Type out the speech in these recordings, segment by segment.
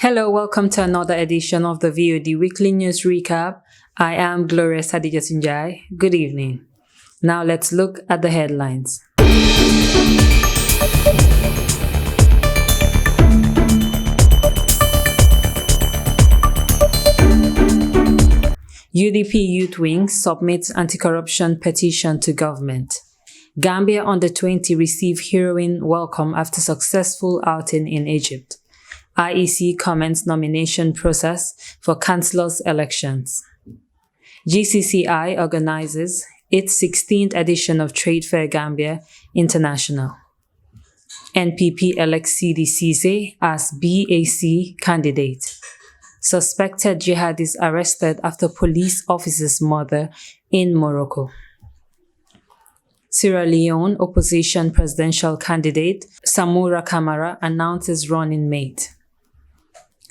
Hello, welcome to another edition of the VOD Weekly News Recap. I am glorious Haddijatou Njie. Good evening. Now let's look at the headlines. UDP Youth Wing submits anti-corruption petition to government. Gambia under 20 receive heroine welcome after successful outing in Egypt. IEC comments nomination process for councillors' elections. GCCI organizes its 16th edition of Trade Fair Gambia International. NPP elects Sidi Cisse as BAC candidate. Suspected jihadist arrested after police officer's mother in Morocco. Sierra Leone opposition presidential candidate Samura Kamara announces running mate.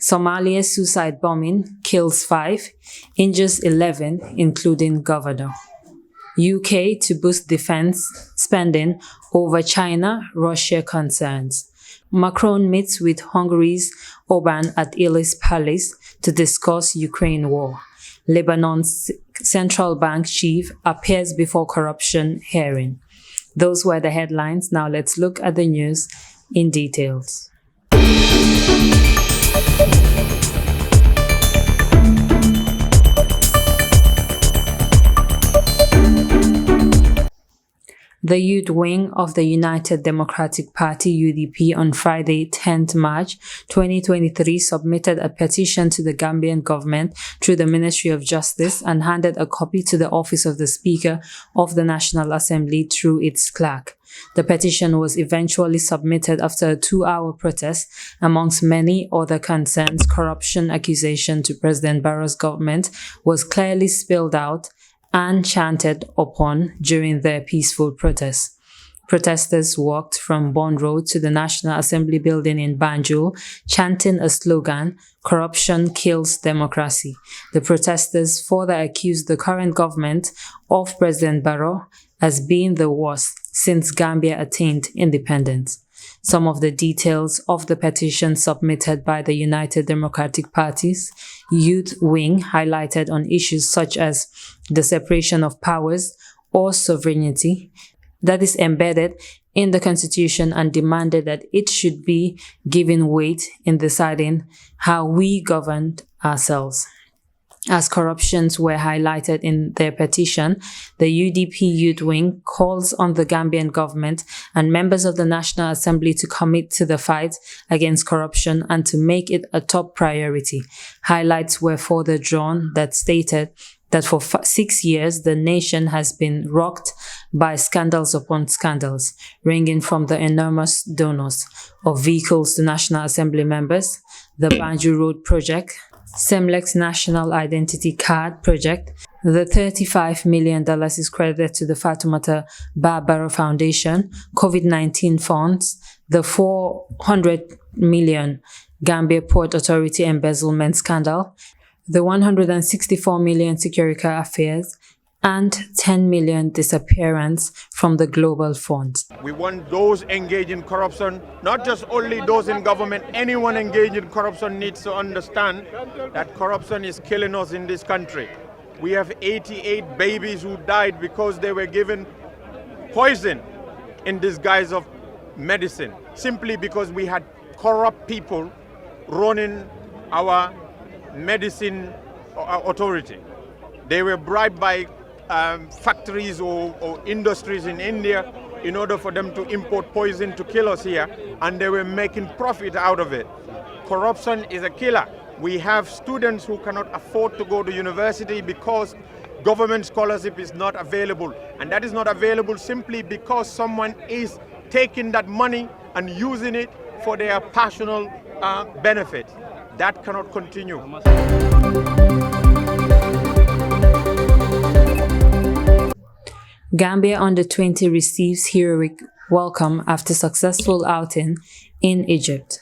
Somalia suicide bombing kills 5, injures 11, including governor. UK to boost defense spending over China-Russia concerns. Macron meets with Hungary's Orban at Ellis Palace to discuss Ukraine war. Lebanon's central bank chief appears before corruption hearing. Those were the headlines. Now let's look at the news in details. The youth wing of the United Democratic Party UDP on Friday, 10th March 2023 submitted a petition to the Gambian government through the Ministry of Justice and handed a copy to the Office of the Speaker of the National Assembly through its clerk. The petition was eventually submitted after a 2-hour protest. Amongst many other concerns, corruption accusation to President Barrow's government was clearly spelled out and chanted upon during their peaceful protests. Protesters walked from Bond Road to the National Assembly building in Banjul, chanting a slogan, "Corruption kills democracy." The protesters further accused the current government of President Barrow as being the worst since Gambia attained independence. Some of the details of the petition submitted by the United Democratic Party's youth wing highlighted on issues such as the separation of powers or sovereignty that is embedded in the Constitution and demanded that it should be given weight in deciding how we govern ourselves. As corruptions were highlighted in their petition, the UDP Youth Wing calls on the Gambian government and members of the National Assembly to commit to the fight against corruption and to make it a top priority. Highlights were further drawn that stated that for 6 years, the nation has been rocked by scandals upon scandals, ranging from the enormous donors of vehicles to National Assembly members, the Banjul Road project, Semlec's National Identity Card project. The $35 million is credited to the Fatoumata Barrow Foundation, COVID-19 funds, the $400 million Gambia Port Authority embezzlement scandal, the $164 million Securica affairs, and $10 million disappearance from the Global Fund. We want those engaged in corruption, not just only those in government. Anyone engaged in corruption needs to understand that corruption is killing us in this country. We have 88 babies who died because they were given poison in disguise of medicine, simply because we had corrupt people running our medicine authority. They were bribed by factories or industries in India in order for them to import poison to kill us here, and they were making profit out of it. Corruption is a killer. We have students who cannot afford to go to university because government scholarship is not available, and that is not available simply because someone is taking that money and using it for their personal benefit. That cannot continue. Gambia under 20 receives heroic welcome after successful outing in Egypt.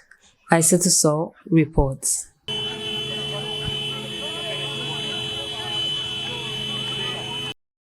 Haddijatou Njie reports.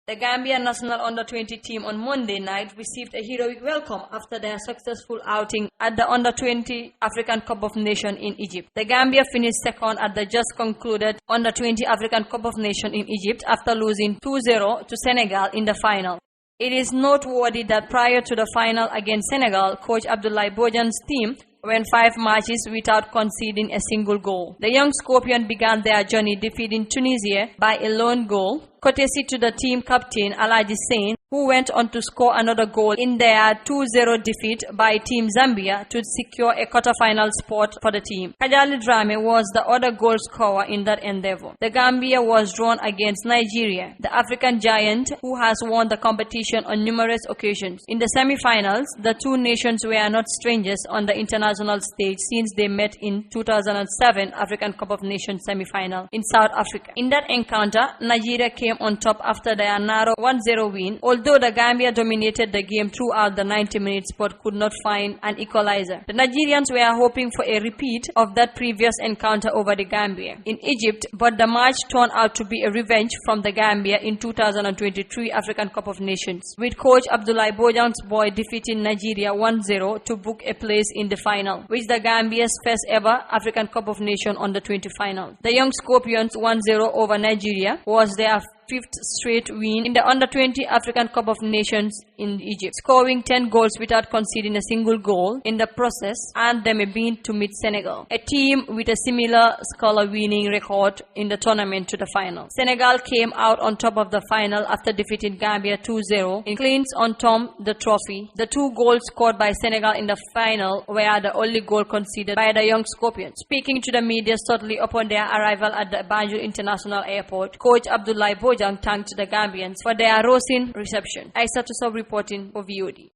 The Gambia national under-20 team on Monday night received a heroic welcome after their successful outing at the under-20 African Cup of Nations in Egypt. The Gambia finished second at the just concluded under-20 African Cup of Nations in Egypt after losing 2-0 to Senegal in the final. It is noteworthy that prior to the final against Senegal, coach Abdoulaye Bodian's team went 5 matches without conceding a single goal. The young Scorpion began their journey defeating Tunisia by a lone goal, courtesy to the team captain Alhaji Sain, who went on to score another goal in their 2-0 defeat by Team Zambia to secure a quarter-final spot for the team. Kajali Drame was the other goal scorer in that endeavor. The Gambia was drawn against Nigeria, the African giant who has won the competition on numerous occasions. In the semi-finals, the two nations were not strangers on the international stage since they met in 2007 African Cup of Nations semi-final in South Africa. In that encounter, Nigeria came on top after their narrow 1-0 win, although the Gambia dominated the game throughout the 90 minutes but could not find an equalizer. The Nigerians were hoping for a repeat of that previous encounter over the Gambia in Egypt, but the match turned out to be a revenge from the Gambia in 2023 African Cup of Nations, with coach Abdoulaye Bodian's boy defeating Nigeria 1-0 to book a place in the final, which the Gambia's first ever African Cup of Nations under-20 final. The young Scorpions 1-0 over Nigeria was their 5th straight win in the under-20 African Cup of Nations in Egypt, scoring 10 goals without conceding a single goal in the process, and them a bid to meet Senegal, a team with a similar scorer-winning record in the tournament to the final. Senegal came out on top of the final after defeating Gambia 2-0 in cleans on Tom the trophy. The 2 goals scored by Senegal in the final were the only goal conceded by the young Scorpions. Speaking to the media shortly upon their arrival at the Banjul International Airport, coach Abdoulaye Bodian thanked the Gambians for their rousing reception. Aissatou Sow reporting for VOD.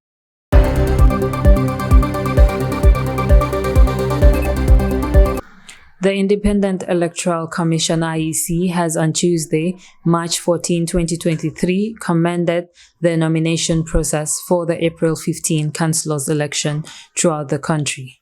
The Independent Electoral Commission IEC has on Tuesday, March 14, 2023, commended the nomination process for the April 15 councillors election throughout the country.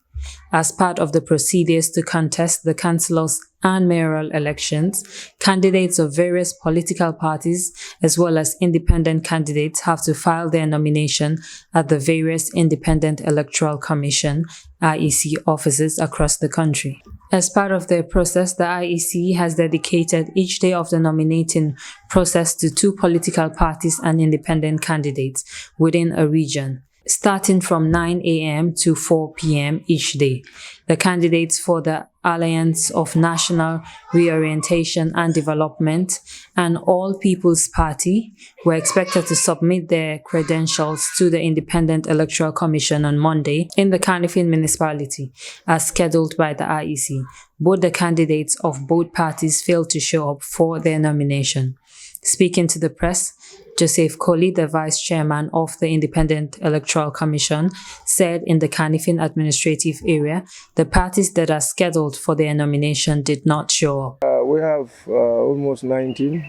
As part of the procedures to contest the councillors and mayoral elections, candidates of various political parties as well as independent candidates have to file their nomination at the various Independent Electoral Commission (IEC) offices across the country. As part of their process, the IEC has dedicated each day of the nominating process to 2 political parties and independent candidates within a region, starting from 9 a.m. to 4 p.m. each day. The candidates for the Alliance of National Reorientation and Development and All People's Party were expected to submit their credentials to the Independent Electoral Commission on Monday in the Kanifing municipality, as scheduled by the IEC. Both the candidates of both parties failed to show up for their nomination. Speaking to the press, Joseph Colley, the vice chairman of the Independent Electoral Commission, said in the Kanifing administrative area, the parties that are scheduled for their nomination did not show up. We have almost 19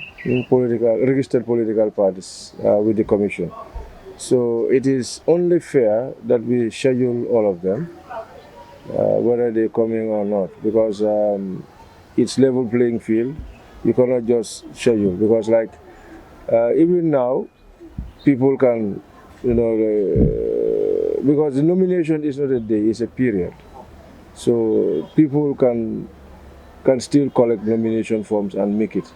registered political parties with the commission. So it is only fair that we schedule all of them, whether they're coming or not, because it's level playing field. You cannot just schedule, because even now, people can, because the nomination is not a day, it's a period. So people can still collect nomination forms and make it.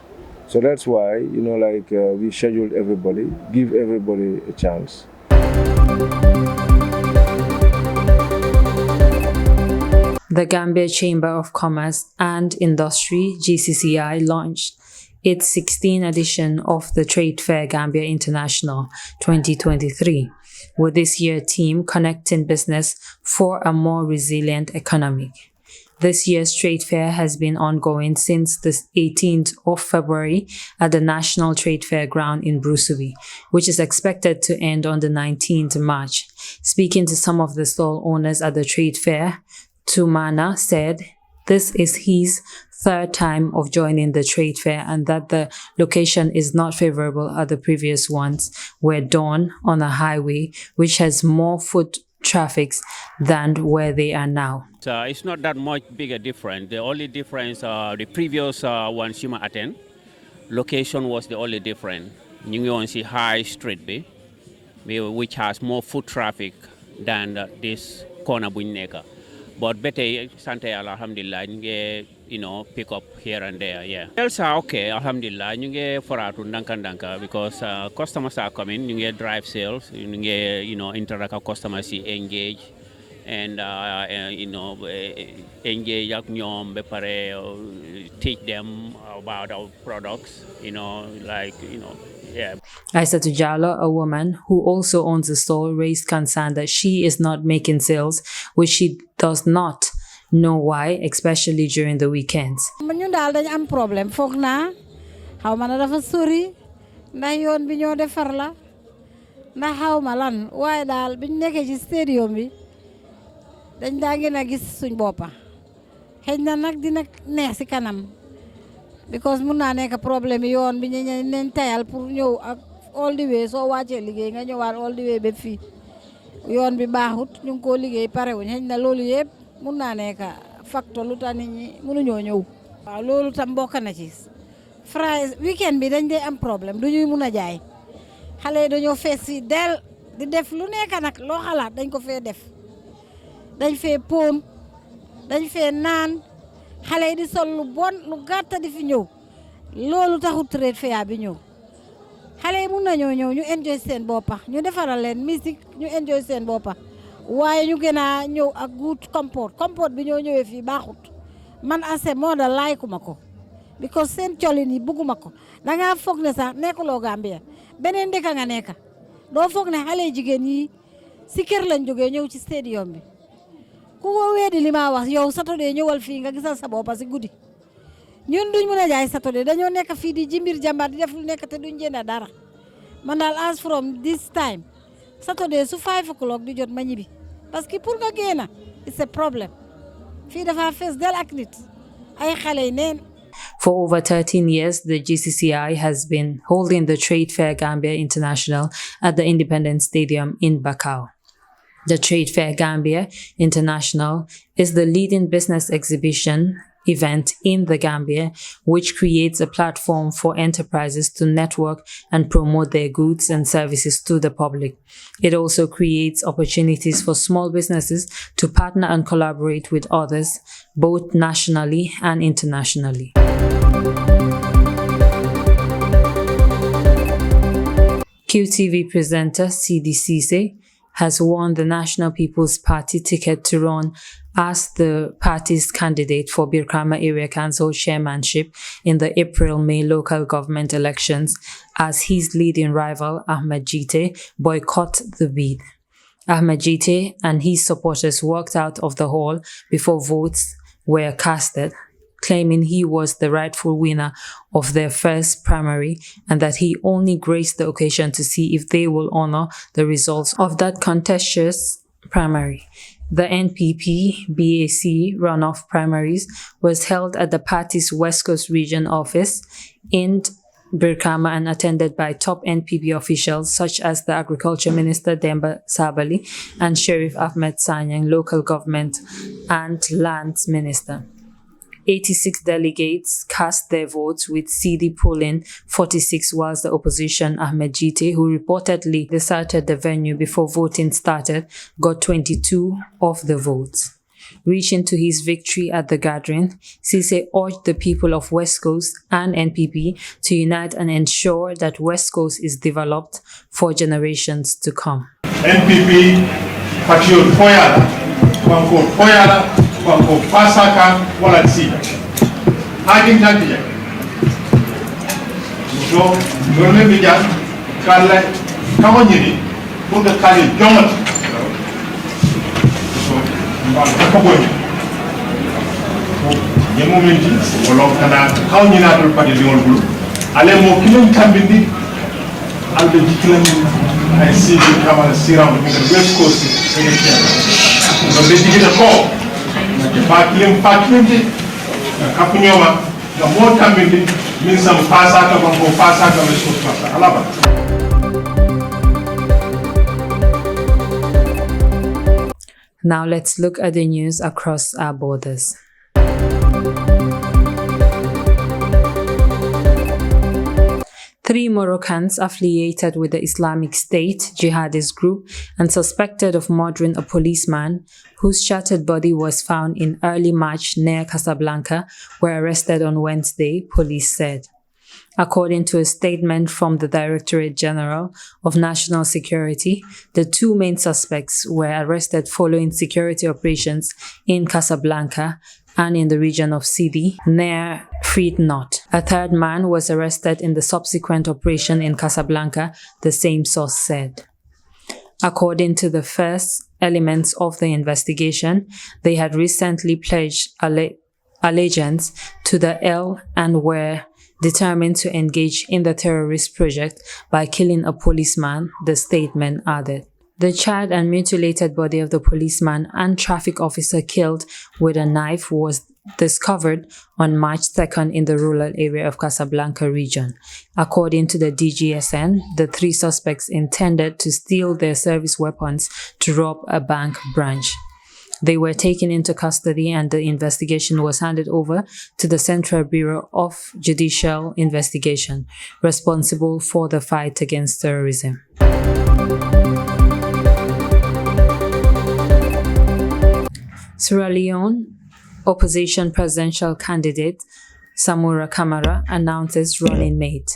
So that's why, we scheduled everybody, give everybody a chance. The Gambia Chamber of Commerce and Industry, GCCI, launched its 16th edition of the Trade Fair Gambia International 2023, with this year's theme connecting business for a more resilient economy. This year's trade fair has been ongoing since the 18th of February at the National Trade Fair Ground in Brusubi, which is expected to end on the 19th March. Speaking to some of the stall owners at the trade fair, Tumana said this is his 3rd time of joining the trade fair and that the location is not favorable as the previous ones were done on a highway which has more foot traffic than where they are now. It's not that much bigger difference. The only difference, the previous one Shima attend, location was the only difference. ñu ngi woon si high street bi which has more foot traffic than this corner buñ nekk but ba tey sant yàlla alhamdulillah ñu ngi pick up here and there. Yeah, sales are okay alhamdulillah. ñu ngi foratu ndanka because customers are coming. ñu ngi drive sales, ñu ngi interact with customers, engage and engage ak ñoom ba pare teach them about our products, yeah. Aissatou Jallow, a woman who also owns a store, raised concern that she is not making sales, which she does not know why, especially during the weekends. ñun daal dañ am problème foog naa xaw ma na dafa sori ndax yoon bi ñoo defar la ndax xaw ma lan waaye daal biñ nekkee ci stadium bi dañ daa gën a gis suñ boppa xëy na nag dina neex si kanam because mun naa nekk problème yoon bi ñu neñ tayal pour ñëw ak all the way soo wàccee liggéey nga ñëwaat all the way ba fii yoon bi baaxut ñu ngi koo liggéey parewuñ xëy na loolu yëpp mun naa nekk facteur lu tax nit ñi mënuñoo ñëw. waaw loolu tam bokk na ci Friday weekend bi dañ dee am problème du ñuy mun a jaay xale yi dañoo fees fii del di def lu nekk nag loo xalaat dañ ko fee def dañ fee poom dañ fee naan xale yi di sol lu bon lu gàtta di fi ñëw loolu taxut trade fair bi ñëw xale yi mun nañoo ñëw ñu enjoy seen boppa ñu defaral leen musique ñu enjoy seen boppa waaye ñu gën a ñëw ak good compote bi ñoo ñëwee fii baaxut man ase moo da laykuma ko because seen colin yi bugguma ko dangaa foog ne sax nekkuloo Gambia beneen dëkk nga nekka doo foog ne xale jigéen yi si kër lañ jógee ñëw ci stadium bi ku ko weedi li ma wax yow Saturday ñëwal fii nga gisal sa boppa si guddi ñun duñ mën a jaay Saturday dañoo nekk fii di jimbir jàmbar di def lu nekk te duñ jënd dara man daal as from this time Saturday su 5 o'clock di jot ma ñibbi parce que pour nga génn it's a problem fii dafa fees del ak nit ay xale yi neen. For over 13 years, the GCCI has been holding the Trade Fair Gambia International at the Independence Stadium in Bakau. The Trade Fair Gambia International is the leading business exhibition event in the Gambia, which creates a platform for enterprises to network and promote their goods and services to the public. It also creates opportunities for small businesses to partner and collaborate with others, both nationally and internationally. QTV presenter Sidi Cisse has won the National People's Party ticket to run as the party's candidate for Birkama Area Council chairmanship in the April-May local government elections as his leading rival Ahmed Njie boycotted the bid. Ahmed Njie and his supporters walked out of the hall before votes were casted, claiming he was the rightful winner of their first primary and that he only graced the occasion to see if they will honor the results of that contentious primary. The NPP-BAC runoff primaries was held at the party's West Coast Region office in Birkama and attended by top NPP officials such as the Agriculture Minister Demba Sabali and Sheriff Ahmed Sanyang, Local Government and Lands Minister. 86 delegates cast their votes, with CD polling 46, whilst the opposition, Ahmed Njie, who reportedly deserted the venue before voting started, got 22 of the votes. Reaching to his victory at the gathering, Cisse urged the people of West Coast and NPP to unite and ensure that West Coast is developed for generations to come. NPP, Patriot Foyala, Wanko Foyala, Wanko Pasaka, Walatsida. Hagin Hadija. So, Gorme Bijan, Karla, Kawanyini, put the Kali Jomat. So, Mbakabonyi. Yemumenti, Olokana, Kawnina to Padi Lion, Alemo Kilum Tambindi, Albe Jikilam. I see you come and sit around in the West Coast in the so they did a call. The parking, Kapunyoma, the more coming means some Pasaka, Pasaka, West Coast Pasa. Alaba. Now let's look at the news across our borders. 3 Moroccans affiliated with the Islamic State jihadist group and suspected of murdering a policeman whose shattered body was found in early March near Casablanca were arrested on Wednesday, police said. According to a statement from the Directorate General of National Security, the 2 main suspects were arrested following security operations in Casablanca and in the region of Sidi, near Friednot. A 3rd man was arrested in the subsequent operation in Casablanca, the same source said. According to the first elements of the investigation, they had recently pledged allegiance to the L and were determined to engage in the terrorist project by killing a policeman, the statement added. The charred and mutilated body of the policeman and traffic officer killed with a knife was discovered on March 2nd in the rural area of Casablanca region. According to the DGSN, the 3 suspects intended to steal their service weapons to rob a bank branch. They were taken into custody and the investigation was handed over to the Central Bureau of Judicial Investigation, responsible for the fight against terrorism. Sierra Leone opposition presidential candidate Samura Kamara announces running mate.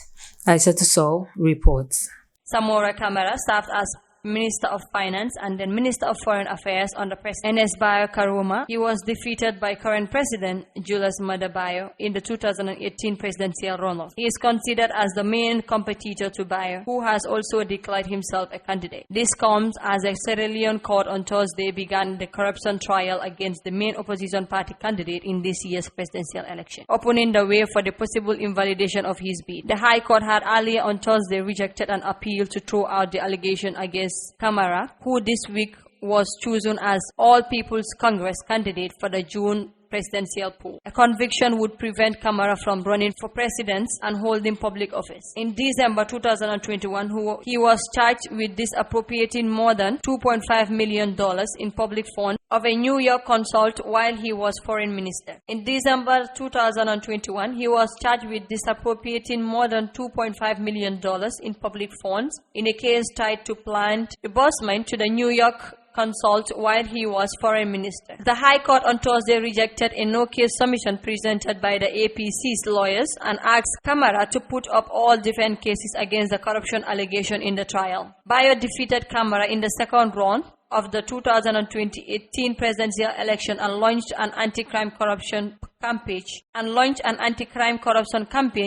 Aissatou Sow reports. Samura Kamara served as Minister of Finance and then Minister of Foreign Affairs under President Enes Bayo Karuma. He was defeated by current President Julius Maada Bio in the 2018 presidential runoff. He is considered as the main competitor to Bio, who has also declared himself a candidate. This comes as a Sierra Leone court on Thursday began the corruption trial against the main opposition party candidate in this year's presidential election, opening the way for the possible invalidation of his bid. The High Court had earlier on Thursday rejected an appeal to throw out the allegation against Kamara, who this week was chosen as All People's Congress candidate for the June presidential poll. A conviction would prevent Kamara from running for president and holding public office. In December 2021, he was charged with disappropriating more than $2.5 million in public funds of a New York consult while he was foreign minister. In December 2021, he was charged with disappropriating more than $2.5 million in public funds in a case tied to planned disbursement to the New York consult while he was foreign minister. The High Court on Thursday rejected a no-case submission presented by the APC's lawyers and asked Kamara to put up all defense cases against the corruption allegation in the trial. Bio defeated Kamara in the second round of the 2018 presidential election and launched an anti-crime corruption campaign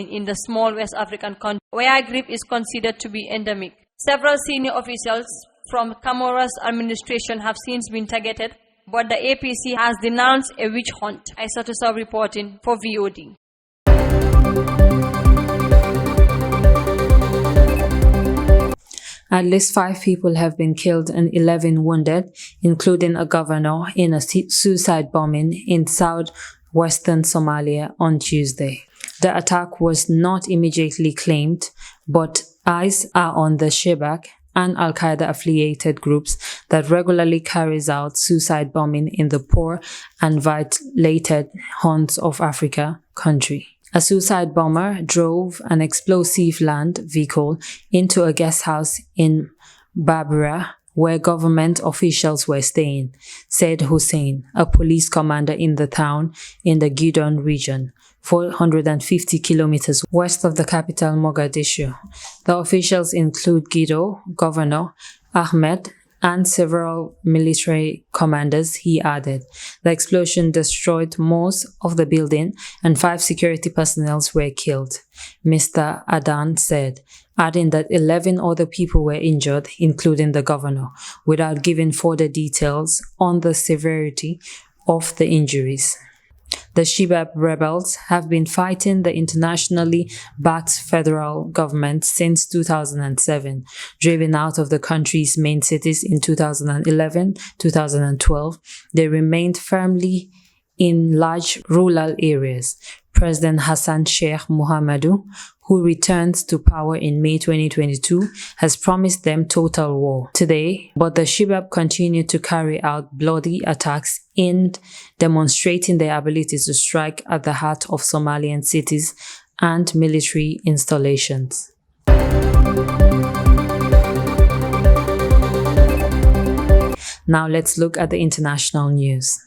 in the small West African country where grief is considered to be endemic. Several senior officials from Kamara's administration have since been targeted, but the APC has denounced a witch hunt. Aissatou Sow reporting for VOD. At least 5 people have been killed and 11 wounded, including a governor, in a suicide bombing in southwestern Somalia on Tuesday. The attack was not immediately claimed, but eyes are on the Shebak and Al-Qaeda-affiliated groups that regularly carries out suicide bombing in the poor and violated Horn of Africa country. A suicide bomber drove an explosive land vehicle into a guest house in Barbara, where government officials were staying, said Hussein, a police commander in the town in the Gidon region, 450 kilometers west of the capital Mogadishu. The officials include Guido, Governor Ahmed, and several military commanders, he added. The explosion destroyed most of the building and 5 security personnel were killed, Mr. Adan said, adding that 11 other people were injured, including the governor, without giving further details on the severity of the injuries. The Shebab rebels have been fighting the internationally backed federal government since 2007, driven out of the country's main cities in 2011-2012. They remained firmly in large rural areas. President Hassan Sheikh Mohamud, who returns to power in May 2022, has promised them total war today, but the Shebab continue to carry out bloody attacks in demonstrating their ability to strike at the heart of Somalian cities and military installations. Now let's look at the international news.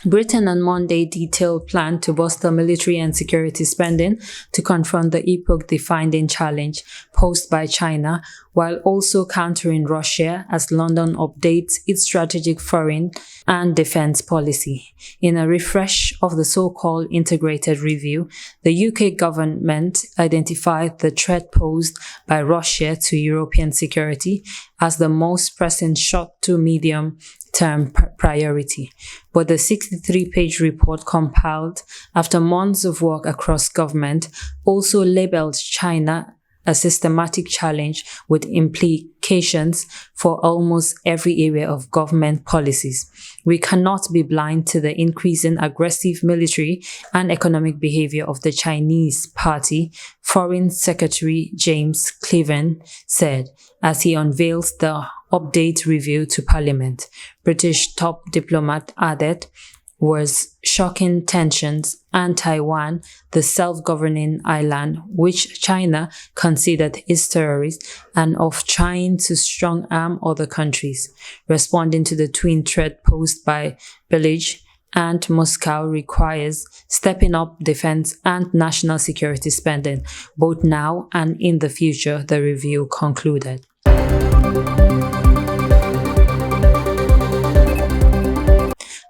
Britain on Monday detailed plan to bolster military and security spending to confront the epoch-defining challenge posed by China, while also countering Russia as London updates its strategic foreign and defense policy. In a refresh of the so-called integrated review, the UK government identified the threat posed by Russia to European security as the most pressing short to medium-term priority. But the 63-page report compiled after months of work across government also labeled China a systematic challenge with implications for almost every area of government policies. We cannot be blind to the increasing aggressive military and economic behavior of the Chinese party, Foreign Secretary James Cleven said as he unveiled the update review to Parliament. British top diplomat added, was shocking tensions and Taiwan, the self-governing island which China considered its terrorist, and of trying to strong-arm other countries. Responding to the twin threat posed by Beijing and Moscow requires stepping up defense and national security spending, both now and in the future, the review concluded.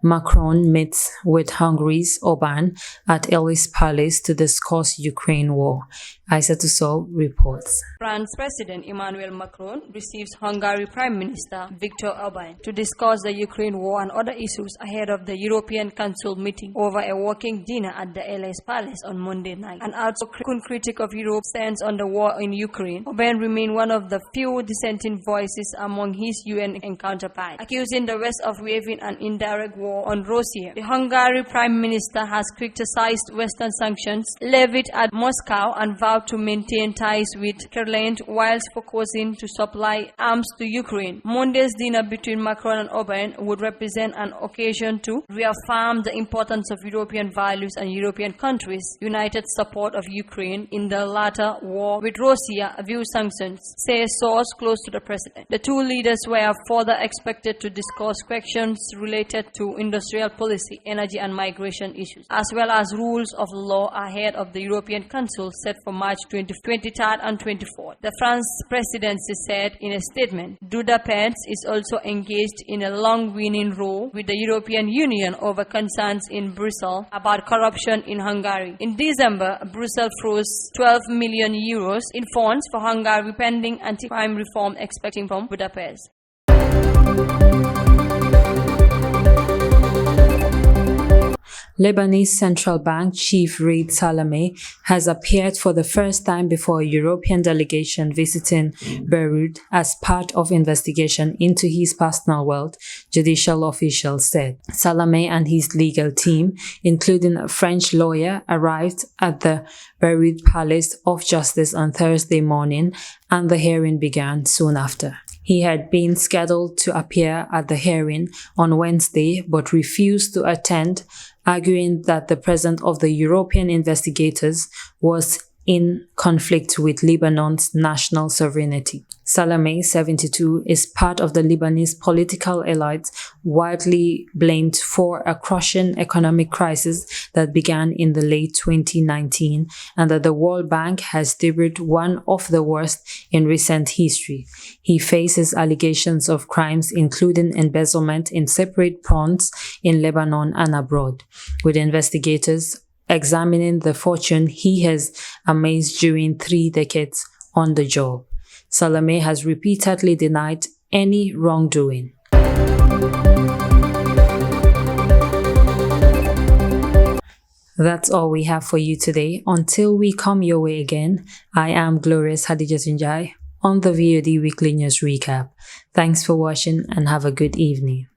Macron meets with Hungary's Orbán at Ellis Palace to discuss Ukraine war. Haddijatou reports. France President Emmanuel Macron receives Hungary Prime Minister Viktor Orbán to discuss the Ukraine war and other issues ahead of the European Council meeting over a working dinner at the Ellis Palace on Monday night. An outspoken critic of Europe's stance on the war in Ukraine, Orbán remained one of the few dissenting voices among his UN counterparts, accusing the West of waging an indirect war on Russia. The Hungary Prime Minister has criticized Western sanctions levied at Moscow and vowed to maintain ties with Kremlin whilst focusing to supply arms to Ukraine. Monday's dinner between Macron and Orbán would represent an occasion to reaffirm the importance of European values and European countries' united support of Ukraine in the latter war with Russia via sanctions, says source close to the president. The two leaders were further expected to discuss questions related to industrial policy, energy and migration issues, as well as rules of law ahead of the European Council set for March 23rd and 24th. The France presidency said in a statement, Budapest is also engaged in a long-winning row with the European Union over concerns in Brussels about corruption in Hungary. In December, Brussels froze 12 million euros in funds for Hungary pending anti-crime reform expecting from Budapest. Lebanese Central Bank Chief Raed Salameh has appeared for the first time before a European delegation visiting Beirut as part of investigation into his personal wealth, judicial officials said. Salameh and his legal team, including a French lawyer, arrived at the Beirut Palace of Justice on Thursday morning, and the hearing began soon after. He had been scheduled to appear at the hearing on Wednesday but refused to attend, arguing that the presence of the European investigators was in conflict with Lebanon's national sovereignty. Salameh, 72, is part of the Lebanese political elite widely blamed for a crushing economic crisis that began in the late 2019 and that the World Bank has deemed one of the worst in recent history. He faces allegations of crimes including embezzlement in separate fronts in Lebanon and abroad, with investigators examining the fortune he has amassed during 3 decades on the job. Salameh has repeatedly denied any wrongdoing. That's all we have for you today. Until we come your way again, I am Glorious Haddijatou Njie on the VOD Weekly News Recap. Thanks for watching and have a good evening.